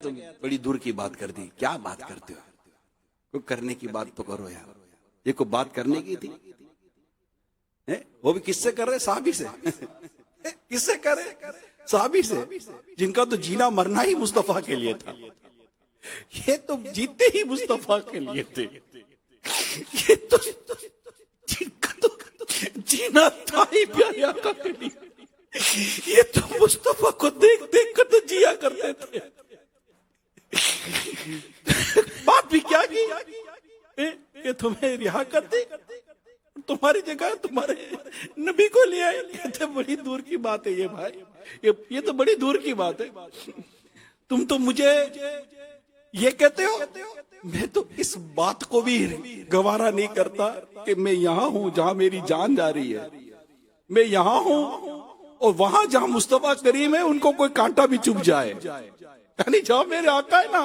تم بڑی دور کی بات کر دی. کیا بات کرتے ہو؟ کوئی کرنے کی بات تو کرو یار. یہ کوئی بات کرنے کی تھی؟ وہ بھی کس سے کر رہے؟ صحابی سے. کس سے کر رہے؟ صحابی سے، جن کا تو جینا مرنا ہی مصطفیٰ کے لیے تھا. یہ تو جیتے ہی مصطفیٰ کے لیے تھے. یہ تو جن کا تو جینا تھا ہی پیارے آقا کے لیے. یہ تو مصطفیٰ کو دیکھ دیکھ کر تو جیا کرتے تھے. بات بھی کیا کی کہ تمہیں رہا کرتے، تمہاری جگہ تمہارے نبی کو لے آئے. کہتے بڑی دور کی بات ہے یہ بھائی، یہ تو بڑی دور کی بات ہے. تم تو مجھے یہ کہتے ہو. میں تو اس بات کو بھی گوارا نہیں کرتا کہ میں یہاں ہوں جہاں میری جان جا رہی ہے. میں یہاں ہوں اور وہاں جہاں مصطفیٰ کریم ہے ان کو کوئی کانٹا بھی چبھ جائے. یعنی جہاں میرے آقا ہے نا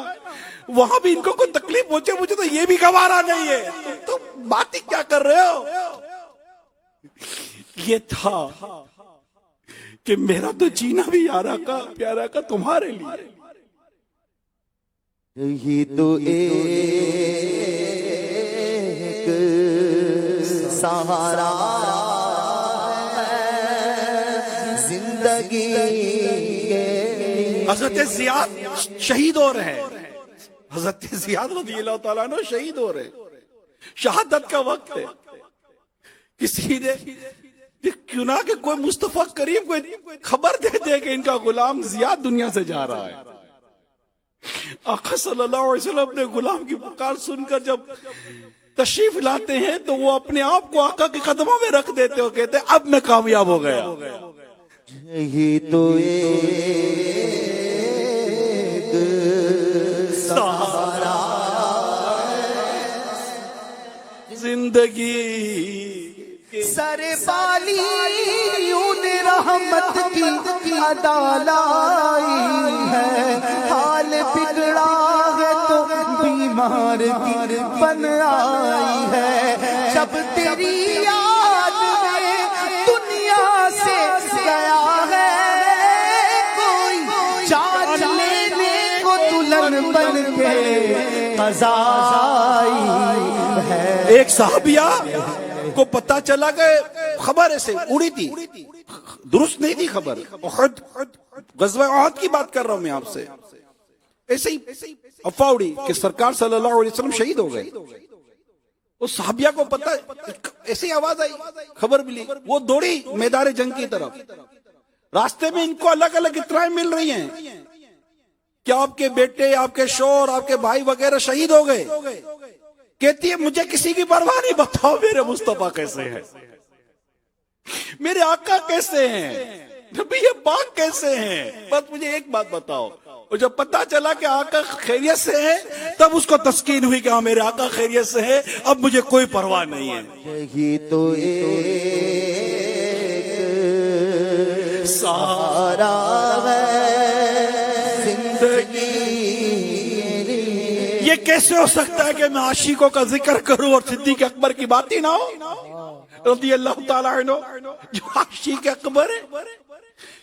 وہاں بھی ان کو کوئی تکلیف پہنچے، مجھے تو یہ بھی گوارا نہیں ہے. تم بات ہی کیا کر رہے ہو؟ یہ تھا کہ میرا تو جینا بھی یار آقا پیارا آقا تمہارے لیے. یہ تو ایک سہارا ہے زندگی. حضرت زیاد شہید ہو رہے ہیں. حضرت زیاد رضی اللہ تعالیٰ عنہ شہید ہو رہے ہیں. شہادت کا وقت ہے. کسی نے کیوں نہ کہ کوئی مصطفیٰ کریم کو خبر دے دے کہ ان کا غلام زیاد دنیا سے جا رہا ہے. آقا صلی اللہ علیہ وسلم اپنے غلام کی پکار سن کر جب تشریف لاتے ہیں تو وہ اپنے آپ کو آقا کے قدموں میں رکھ دیتے ہو، کہتے ہیں اب میں کامیاب ہو گیا. یہ تو ایک سہارا زندگی. سر بالیوں نے رحمت کی ادا لائی ہے. حال بگڑا ہے تو بیمار کی بن آئی ہے. جب تیری یاد میں دنیا سے گیا ہے کوئی چاچ لینے کو دلہن بن کے قضا آئی ہے. ایک صحابیہ کو پتا چلا کہ خبر ایسے اڑی تھی، درست نہیں تھی خبر. احد، غزوہ احد کی بات کر رہا ہوں میں آپ سے. ایسے ہی افواہ اڑی کہ سرکار صلی اللہ علیہ وسلم شہید ہو گئے. اس صحابیہ کو پتا، ایسی آواز آئی، خبر ملی، وہ دوڑی میدان جنگ کی طرف. راستے میں ان کو الگ الگ اطلاعیں مل رہی ہیں کہ آپ کے بیٹے، آپ کے شوہر، آپ کے بھائی وغیرہ شہید ہو گئے. کہتی ہے مجھے کسی کی پرواہ نہیں، بتاؤ میرے مصطفیٰ کیسے ہیں، میرے آقا کیسے ہیں، نبی پاک کیسے ہیں. بس مجھے ایک بات بتاؤ. اور جب پتا چلا کہ آقا خیریت سے ہے تب اس کو تسکین ہوئی کہ ہاں میرے آقا خیریت سے ہے، اب مجھے کوئی پرواہ نہیں ہے. یہ تو ایک سہارا ہے زندگی. یہ کیسے ہو سکتا ہے کہ میں عاشقوں کا ذکر کروں اور صدیق اکبر کی بات ہی نہ ہو رضی اللہ تعالیٰ عنہ، جو عاشق اکبر ہے.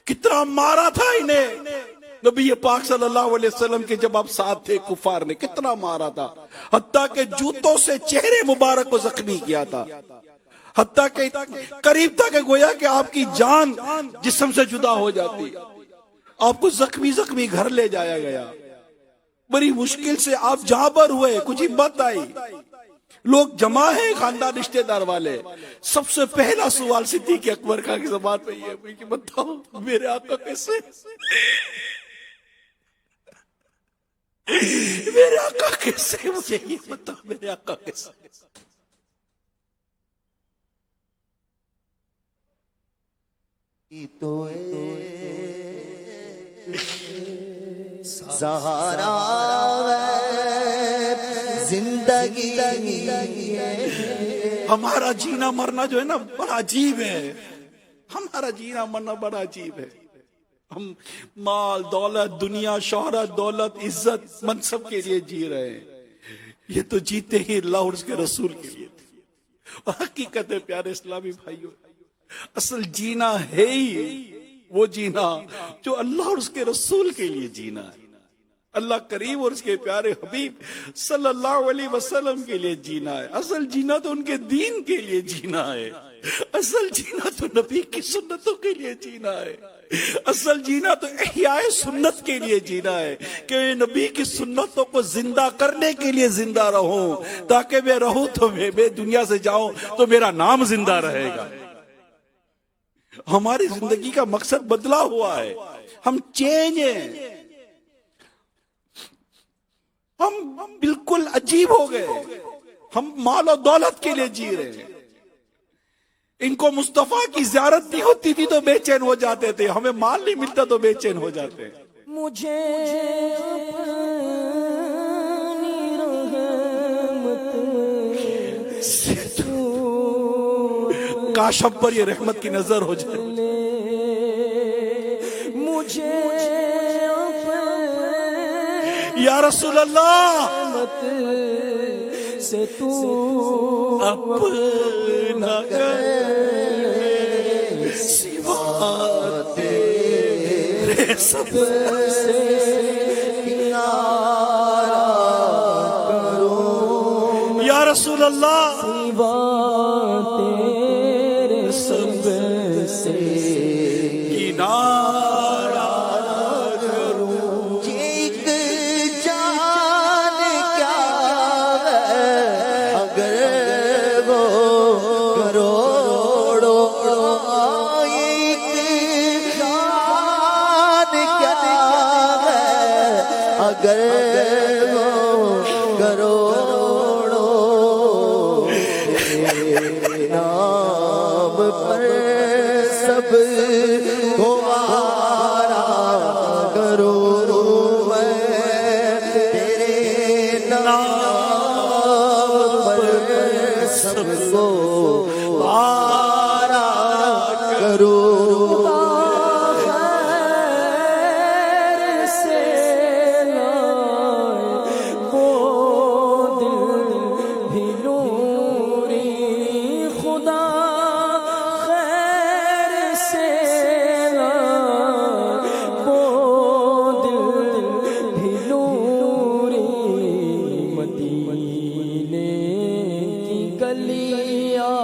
کتنا مارا تھا انہیں نبی پاک صلی اللہ علیہ وسلم کے جب آپ ساتھ تھے، کفار نے کتنا مارا تھا، حتیٰ کہ جوتوں سے چہرے مبارک کو زخمی کیا تھا، حتیٰ کہ قریب تھا کہ گویا کہ آپ کی جان جسم سے جدا ہو جاتی. آپ کو زخمی زخمی گھر لے جایا گیا. بڑی مشکل سے آپ جہاں پر ہوئے، کچھ ہمت آئی، لوگ جمع ہیں خاندان رشتہ دار والے. سب سے پہلا سوال صدیق اکبر کا کی زبان پہ یہ ہے کہ بتاؤ میرے آقا کیسے، میرے آقا کیسے، مجھے یہ بتاؤ میرے آقا کیسے. تو سہارا ہے زندگی. ہمارا جینا مرنا جو ہے نا بڑا عجیب ہے. ہمارا جینا مرنا بڑا عجیب ہے. ہم مال، دولت، دنیا، شہرت، دولت، عزت، منصب کے لیے جی رہے ہیں. یہ تو جیتے ہی اللہ اور اس کے رسول کے لیے تھے. اور حقیقت ہے پیارے اسلامی بھائیوں، اصل جینا ہے ہی وہ جینا جو اللہ اور اس کے رسول کے لیے جینا ہے. اللہ کریم اور اس کے پیارے حبیب صلی اللہ علیہ وسلم کے لیے جینا ہے. اصل جینا تو ان کے دین کے لیے جینا ہے. اصل جینا تو نبی کی سنتوں کے لیے جینا ہے. اصل جینا تو احیاء سنت کے لیے جینا ہے کہ نبی کی سنتوں کو زندہ کرنے کے لیے زندہ رہوں, تاکہ میں رہوں تو میں دنیا سے جاؤں تو میرا نام زندہ رہے گا. ہماری زندگی کا مقصد بدلا ہوا ہے. ہم چینج ہیں. ہم بالکل عجیب ہو گئے. ہم مال و دولت کے لیے جی رہے ہیں. ان کو مصطفیٰ کی زیارت نہیں ہوتی تھی تو بے چین ہو جاتے تھے, ہمیں مال نہیں ملتا تو بے چین ہو جاتے ہیں. مجھے کاش ہم پر یہ رحمت کی نظر ہو جائے. مجھے یا رسول اللہ سے تو اپنا کر سوا تیرے سب سے کنارہ کروں. یا رسول اللہ سوا تیرے سب سے کنارہ ایک جان کیا ہے اگر وہ کروڑوں. ایک جان کیا ہے اگر وہ کروڑوں. نام پر سب گوارا کروں میں, تیرے نام پر سب کو گوارا کروں. خیر سے لائے وہ دل بھی نوری خدا, خیر سے لائے وہ دل بھی نوری. مدینے کی گلیاں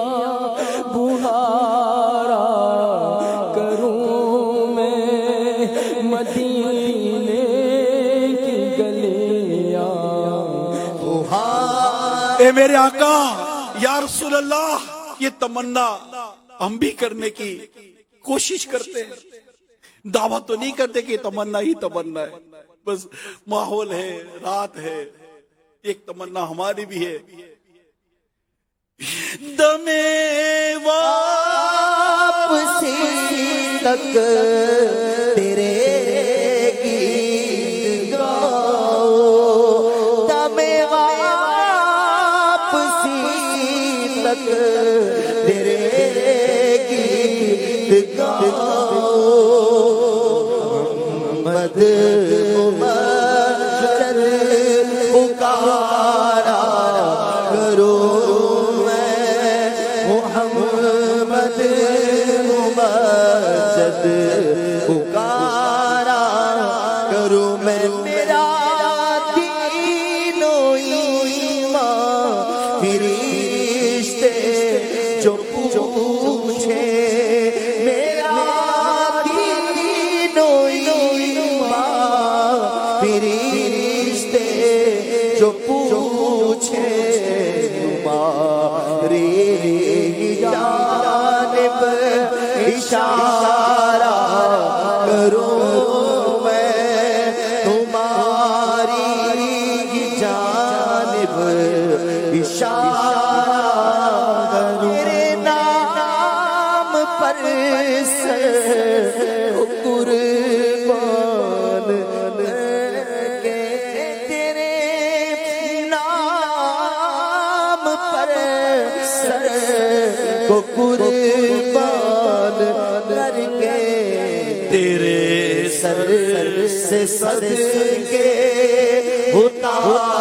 بہارا کروں میں, مدینے کی گلیاں بہارا. اے میرے آقا یا رسول اللہ, یہ تمنا ہم بھی کرنے کی کوشش کرتے ہیں. دعویٰ تو نہیں کرتے کہ تمنا ہی تمنا ہے, بس ماحول ہے, رات ہے. ایک تمنا ہماری بھی ہے. دمے واپسی تک تیرے گیت گاؤ, دم واپسی تک تیرے گیت گاؤ. محمد مجد پکارا کروں میں, محمد مجد پکارا کروں میں. میرا دین و ایمان فرشتے جو پوچھے, میرا دین و ایمان فرشتے جو پوچھے, تمہاری جانب اشارہ کروں میں, تمہاری جانب اشارہ کروں. تیرے نام پر سر قربان کے, تیرے نام پر سر کو قربان کر کے, تیرے سر سے صدقے اتار